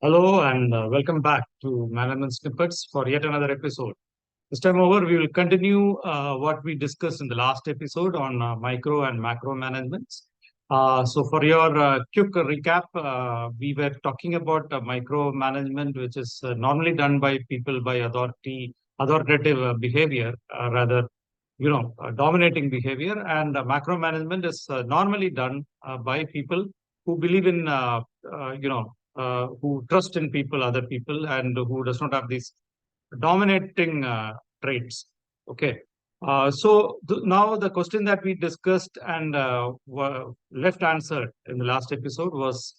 Hello and welcome back to Management Snippets for yet another episode. This time over, we will continue what we discussed in the last episode on micro and macro management. So, for your quick recap, we were talking about micro management, which is normally done by people by authoritative behavior, rather, dominating behavior, and macro management is normally done by people who believe in, who trust in people, other people, and who does not have these dominating traits. Okay. Now the question that we discussed and left answered in the last episode was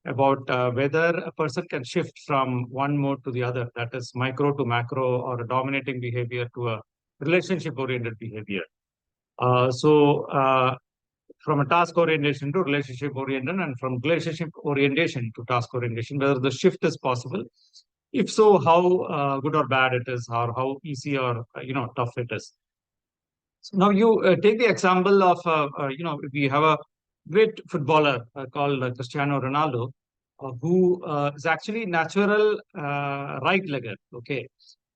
about whether a person can shift from one mode to the other, that is micro to macro, or a dominating behavior to a relationship-oriented behavior. From a task orientation to relationship orientation, and from relationship orientation to task orientation, whether the shift is possible. If so, how good or bad it is, or how easy or tough it is. So now you take the example of we have a great footballer called Cristiano Ronaldo, who is actually natural right-legged. Okay.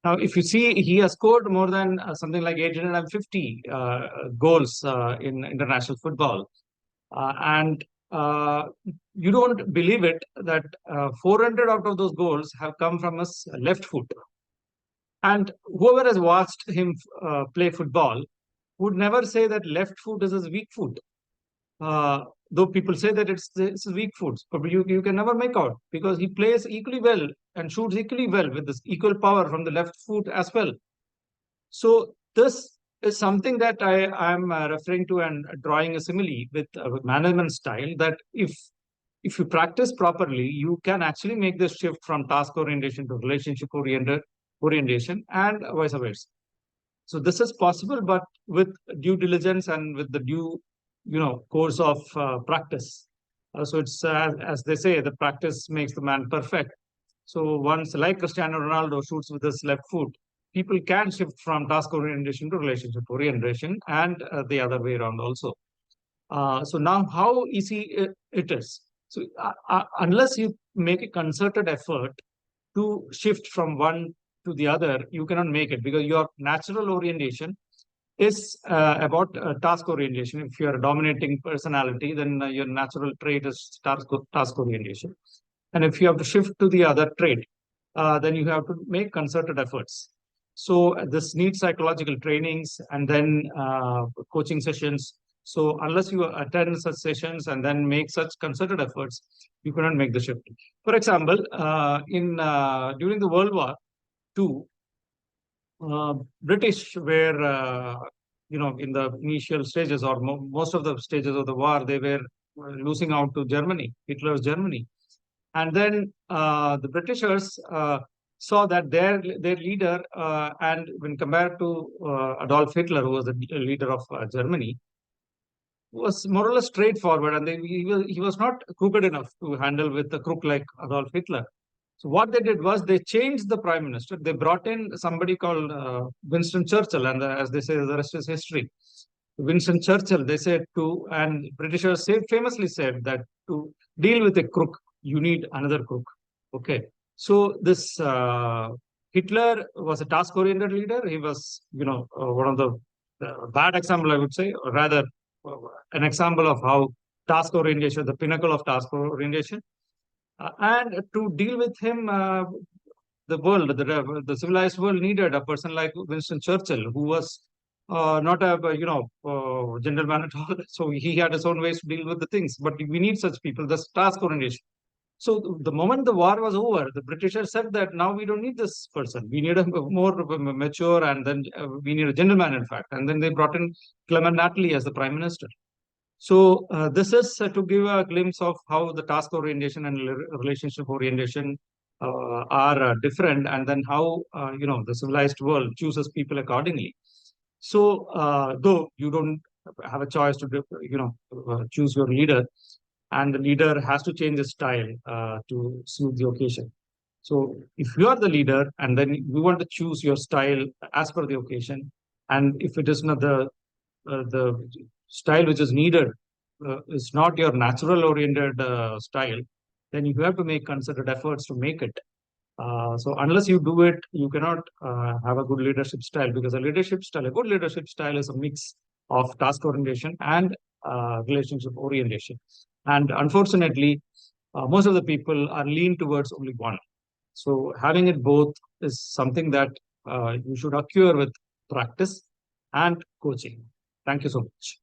Now, if you see, he has scored more than something like 850 goals in international football. And you don't believe it that 400 out of those goals have come from his left foot. And whoever has watched him play football would never say that left foot is his weak foot. Though people say that it's his weak foot, but you can never make out because he plays equally well and shoots equally well with this equal power from the left foot as well. So this is something that I'm referring to and drawing a simile with management style, that if you practice properly, you can actually make this shift from task orientation to relationship orientation and vice versa. So this is possible, but with due diligence and with the due, course of practice. So it's as they say, the practice makes the man perfect. So once, like Cristiano Ronaldo shoots with his left foot, people can shift from task orientation to relationship orientation, and the other way around also. So now, how easy it is. So unless you make a concerted effort to shift from one to the other, you cannot make it, because your natural orientation is about task orientation. If you're a dominating personality, then your natural trait is task orientation. And if you have to shift to the other trait, then you have to make concerted efforts. So this needs psychological trainings and then coaching sessions. So unless you attend such sessions and then make such concerted efforts, you cannot make the shift. For example, in during the World War II, British were, in the initial stages or most of the stages of the war, they were losing out to Germany, Hitler's Germany. And then the Britishers saw that their leader, and when compared to Adolf Hitler, who was the leader of Germany, was more or less straightforward, and he was not crooked enough to handle with a crook like Adolf Hitler. So what they did was they changed the prime minister. They brought in somebody called Winston Churchill, and as they say, the rest is history. Winston Churchill, they said and Britishers famously said that to deal with a crook, you need another crook. Okay. So this Hitler was a task-oriented leader. He was, one of the bad example, I would say, or rather an example of how task orientation, the pinnacle of task orientation. And to deal with him, the civilized world needed a person like Winston Churchill, who was not a gentleman at all. So he had his own ways to deal with the things. But we need such people. That's task orientation. So the moment the war was over, the Britishers said that now we don't need this person. We need a more mature, and then we need a gentleman, in fact. And then they brought in Clement Attlee as the prime minister. So this is to give a glimpse of how the task orientation and relationship orientation are different, and then how the civilized world chooses people accordingly. So though you don't have a choice to choose your leader, and the leader has to change his style to suit the occasion. So if you are the leader and then you want to choose your style as per the occasion, and if it is not the style which is needed, is not your natural oriented style, then you have to make concerted efforts to make it. So unless you do it, you cannot have a good leadership style, because a leadership style, a good leadership style is a mix of task orientation and relationship orientation. And unfortunately, most of the people are lean towards only one. So having it both is something that you should acquire with practice and coaching. Thank you so much.